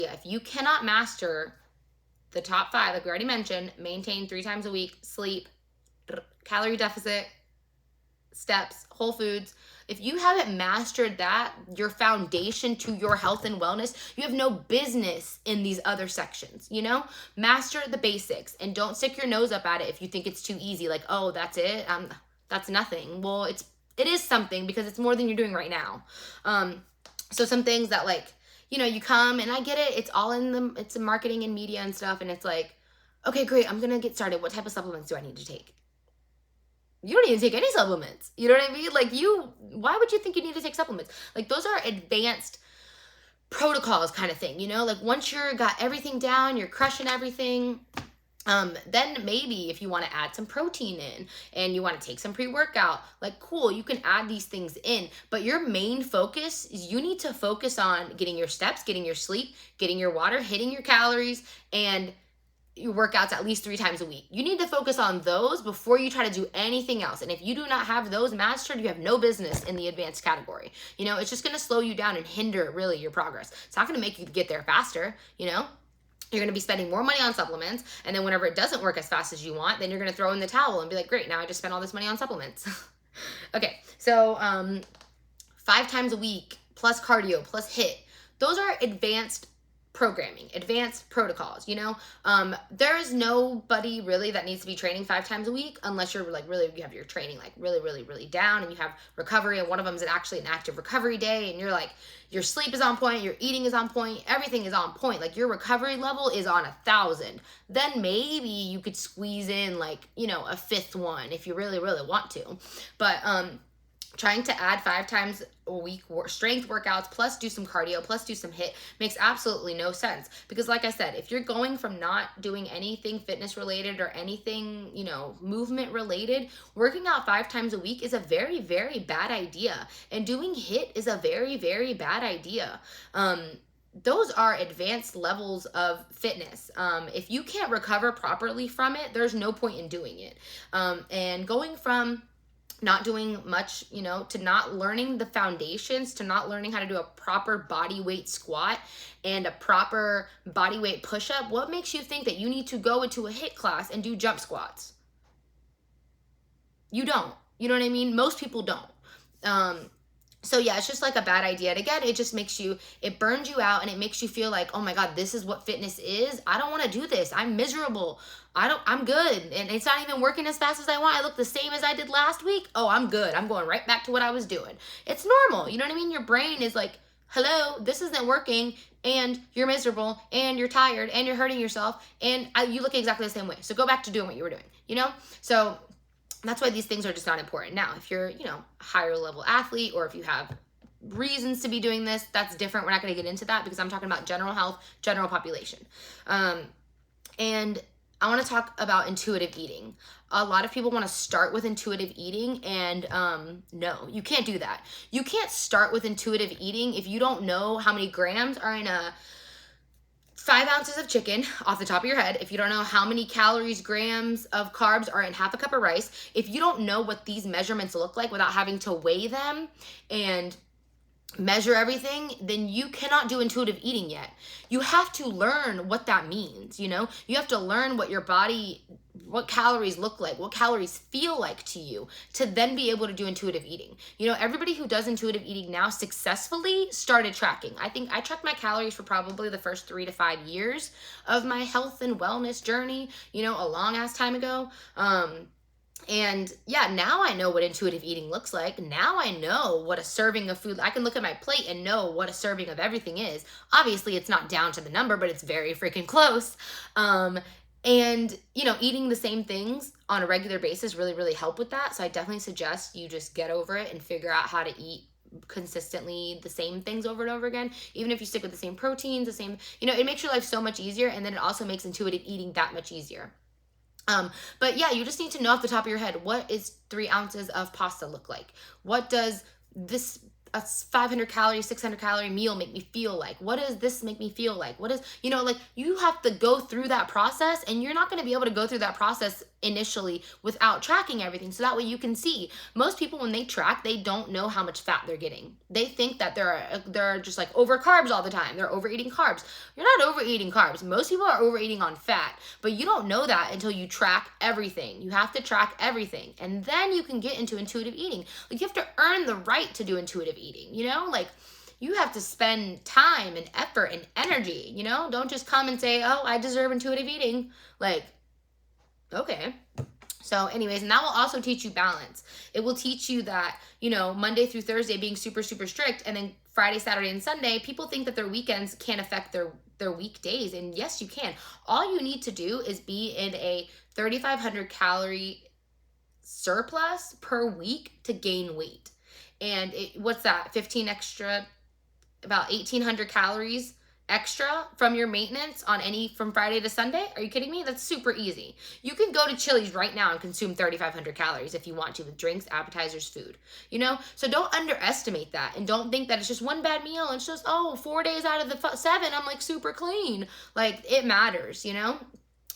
If you cannot master the top 5, like we already mentioned, maintain 3 times a week, sleep, calorie deficit, steps, whole foods. If you haven't mastered that, your foundation to your health and wellness, you have no business in these other sections, you know? Master the basics and don't stick your nose up at it if you think it's too easy. Like, oh, that's it? That's nothing. Well, it is something because it's more than you're doing right now. So some things that, like, you know, you come, and I get it. It's all it's in marketing and media and stuff. And it's like, okay, great. I'm going to get started. What type of supplements do I need to take? You don't even take any supplements. You know what I mean? Like, why would you think you need to take supplements? Like, those are advanced protocols kind of thing, you know? Like, once you're got everything down, you're crushing everything, then maybe if you want to add some protein in and you want to take some pre-workout, like, cool, you can add these things in. But your main focus is you need to focus on getting your steps, getting your sleep, getting your water, hitting your calories, and your workouts at least 3 times a week. You need to focus on those before you try to do anything else. And if you do not have those mastered, you have no business in the advanced category. You know, it's just going to slow you down and hinder really your progress. It's not going to make you get there faster, you know? You're going to be spending more money on supplements, and then whenever it doesn't work as fast as you want, then you're going to throw in the towel and be like, great, now I just spent all this money on supplements. Okay, so 5 times a week plus cardio plus HIIT, those are advanced programming, advanced protocols, you know? There is nobody really that needs to be training 5 times a week unless you're like really, you have your training like really down, and you have recovery, and one of them is actually an active recovery day, and you're like, your sleep is on point, your eating is on point, everything is on point, like your recovery level is on 1,000. Then maybe you could squeeze in like, you know, a 5th one if you really want to. But trying to add 5 times a week strength workouts plus do some cardio plus do some HIIT makes absolutely no sense. Because like I said, if you're going from not doing anything fitness related or anything, you know, movement related, working out 5 times a week is a very bad idea. And doing HIIT is a very bad idea. Those are advanced levels of fitness. If you can't recover properly from it, there's no point in doing it. And going from not doing much, you know, to not learning the foundations, to not learning how to do a proper body weight squat and a proper body weight push-up, what makes you think that you need to go into a HIIT class and do jump squats? You don't. You know what I mean? Most people don't. So yeah, it's just like a bad idea. And again, it just makes you, it burns you out, and it makes you feel like, oh my God, this is what fitness is. I don't want to do this. I'm miserable. I'm good. And it's not even working as fast as I want. I look the same as I did last week. Oh, I'm good. I'm going right back to what I was doing. It's normal. You know what I mean? Your brain is like, hello, this isn't working, and you're miserable, and you're tired, and you're hurting yourself, and you look exactly the same way. So go back to doing what you were doing, you know? So that's why these things are just not important. Now, if you're, you know, a higher level athlete, or if you have reasons to be doing this, that's different. We're not going to get into that because I'm talking about general health, general population. And I want to talk about intuitive eating. A lot of people want to start with intuitive eating, and no, you can't do that. You can't start with intuitive eating if you don't know how many grams are in a 5 ounces of chicken off the top of your head, if you don't know how many calories, grams of carbs are in half a cup of rice, if you don't know what these measurements look like without having to weigh them and measure everything, then you cannot do intuitive eating yet. You have to learn what that means, you know? You have to learn what your body, what calories look like, what calories feel like to you, to then be able to do intuitive eating. You know, everybody who does intuitive eating now successfully started tracking. I think I tracked my calories for probably the first 3 to 5 years of my health and wellness journey, you know, a long ass time ago. And yeah, now I know what intuitive eating looks like. Now I know what a serving of food, I can look at my plate and know what a serving of everything is. Obviously, it's not down to the number, but it's very freaking close. And, you know, eating the same things on a regular basis really help with that. So I definitely suggest you just get over it and figure out how to eat consistently the same things over and over again. Even if you stick with the same proteins, the same, you know, it makes your life so much easier. And then it also makes intuitive eating that much easier. But yeah, you just need to know off the top of your head, what is 3 ounces of pasta look like? What does this a 500 calorie, 600 calorie meal make me feel like? What does this make me feel like? What is, you know, like, you have to go through that process, and you're not going to be able to go through that process initially without tracking everything, so that way you can see. Most people, when they track, they don't know how much fat they're getting. They think that they're just like over carbs all the time. They're overeating carbs. You're not overeating carbs. Most people are overeating on fat, but you don't know that until you track everything. You have to track everything, and then you can get into intuitive eating. Like, you have to earn the right to do intuitive eating, you know? Like, you have to spend time and effort and energy, you know? Don't just come and say, oh, I deserve intuitive eating. Like, okay. So anyways, and that will also teach you balance. It will teach you that, you know, Monday through Thursday being super, super strict, and then Friday, Saturday, and Sunday, people think that their weekends can't affect their weekdays. And yes, you can. All you need to do is be in a 3,500 calorie surplus per week to gain weight. And what's that? 15 extra, about 1,800 calories extra from your maintenance on from Friday to Sunday? Are you kidding me? That's super easy. You can go to Chili's right now and consume 3,500 calories if you want to, with drinks, appetizers, food, you know? So don't underestimate that, and don't think that it's just one bad meal. It's just, 4 days out of the 7, I'm like super clean. Like, it matters, you know?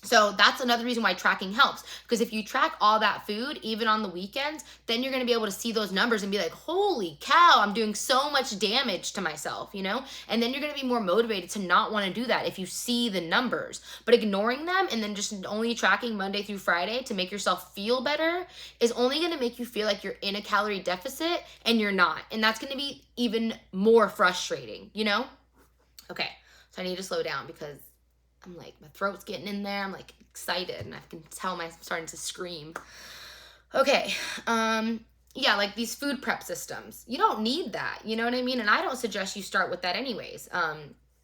So that's another reason why tracking helps, because if you track all that food, even on the weekends, then you're going to be able to see those numbers and be like, holy cow, I'm doing so much damage to myself, you know? And then you're going to be more motivated to not want to do that if you see the numbers. But ignoring them and then just only tracking Monday through Friday to make yourself feel better is only going to make you feel like you're in a calorie deficit, and you're not. And that's going to be even more frustrating, you know? Okay, so I need to slow down because I'm like, my throat's getting in there. I'm like excited, and I can tell I'm starting to scream. Okay. Yeah, like these food prep systems. You don't need that. You know what I mean? And I don't suggest you start with that anyways.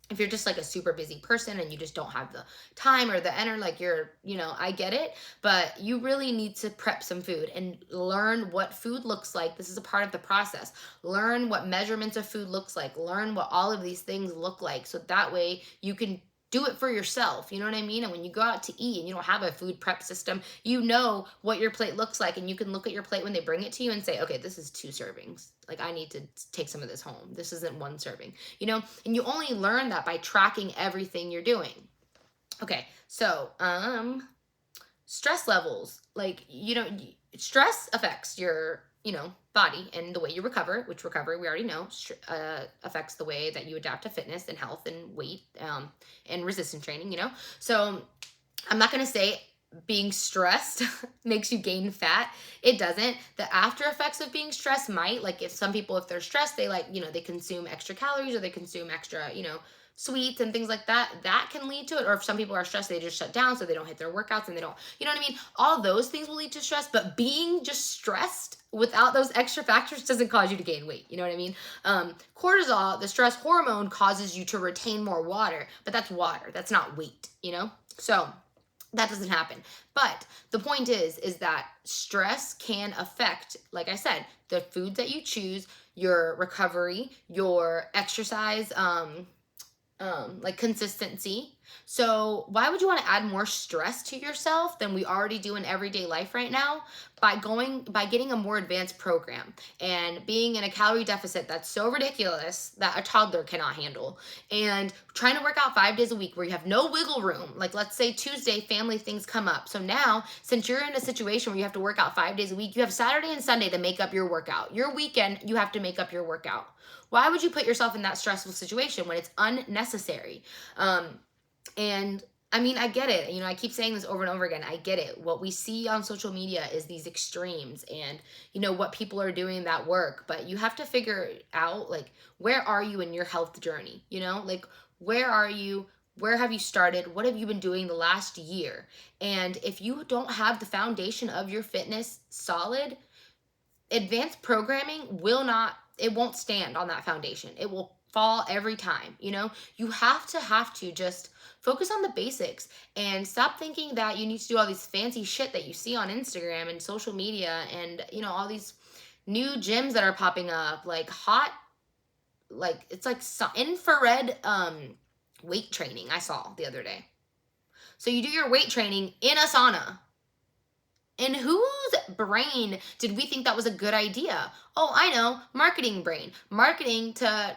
If you're just like a super busy person and you just don't have the time or the energy, like I get it, but you really need to prep some food and learn what food looks like. This is a part of the process. Learn what measurements of food looks like. Learn what all of these things look like, so that way you can do it for yourself, you know what I mean? And when you go out to eat and you don't have a food prep system, you know what your plate looks like, and you can look at your plate when they bring it to you and say, okay, this is 2 servings. Like, I need to take some of this home. This isn't 1 serving, you know? And you only learn that by tracking everything you're doing. Okay, so stress levels. Like, stress affects your body and the way you recover, which recovery, we already know, affects the way that you adapt to fitness and health and weight, and resistance training, So I'm not going to say being stressed makes you gain fat. It doesn't. The after effects of being stressed might, like, if they're stressed, they they consume extra calories, or they consume extra, sweets and things like that, that can lead to it. Or if some people are stressed, they just shut down, so they don't hit their workouts, and they don't, you know what I mean? All those things will lead to stress, but being just stressed without those extra factors doesn't cause you to gain weight. You know what I mean? Cortisol, the stress hormone, causes you to retain more water, but that's water. That's not weight, So that doesn't happen. But the point is that stress can affect, like I said, the foods that you choose, your recovery, your exercise, like consistency. So why would you want to add more stress to yourself than we already do in everyday life right now? By getting a more advanced program and being in a calorie deficit that's so ridiculous that a toddler cannot handle, and trying to work out 5 days a week where you have no wiggle room. Like, let's say Tuesday, family things come up. So now, since you're in a situation where you have to work out 5 days a week, you have Saturday and Sunday to make up your workout. Your weekend, you have to make up your workout. Why would you put yourself in that stressful situation when it's unnecessary? And I mean, I get it. I keep saying this over and over again. I get it. What we see on social media is these extremes and, what people are doing that work. But you have to figure out, like, where are you in your health journey? Like, where are you? Where have you started? What have you been doing the last year? And if you don't have the foundation of your fitness solid, advanced programming won't stand on that foundation. It will fall every time. You have to just focus on the basics and stop thinking that you need to do all these fancy shit that you see on Instagram and social media, and all these new gyms that are popping up, like it's like infrared weight training I saw the other day. So you do your weight training in a sauna. In whose brain did we think that was a good idea? Oh, I know, marketing brain. Marketing to,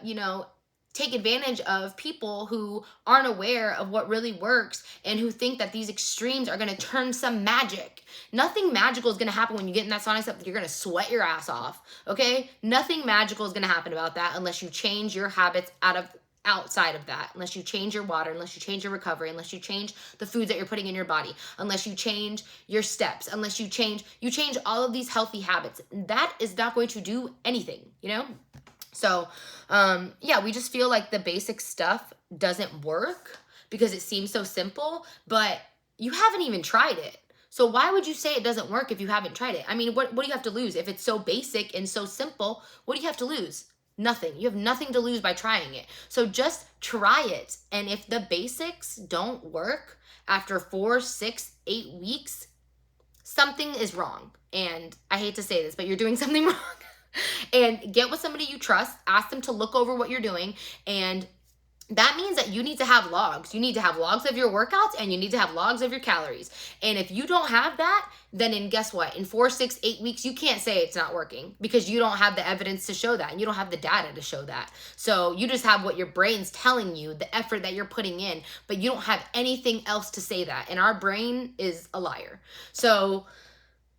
take advantage of people who aren't aware of what really works and who think that these extremes are going to turn some magic. Nothing magical is going to happen when you get in that sauna except you're going to sweat your ass off. Okay? Nothing magical is going to happen about that unless you change your habits outside of that, unless you change your water, unless you change your recovery, unless you change the foods that you're putting in your body, unless you change your steps, unless you change all of these healthy habits. That is not going to do anything, you know? So, yeah, we just feel like the basic stuff doesn't work because it seems so simple, but you haven't even tried it. So why would you say it doesn't work if you haven't tried it? I mean, what do you have to lose? If it's so basic and so simple, what do you have to lose? Nothing. You have nothing to lose by trying it. So just try it. And if the basics don't work after 4, 6, 8 weeks, something is wrong. And I hate to say this, but you're doing something wrong. And get with somebody you trust, ask them to look over what you're doing, and that means that you need to have logs. You need to have logs of your workouts and you need to have logs of your calories. And if you don't have that, then guess what? In 4, 6, 8 weeks, you can't say it's not working because you don't have the evidence to show that and you don't have the data to show that. So you just have what your brain's telling you, the effort that you're putting in, but you don't have anything else to say that. And our brain is a liar. So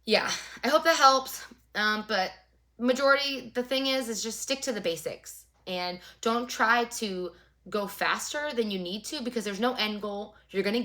yeah, I hope that helps. But majority, the thing is just stick to the basics and don't try to go faster than you need to because there's no end goal. You're going to get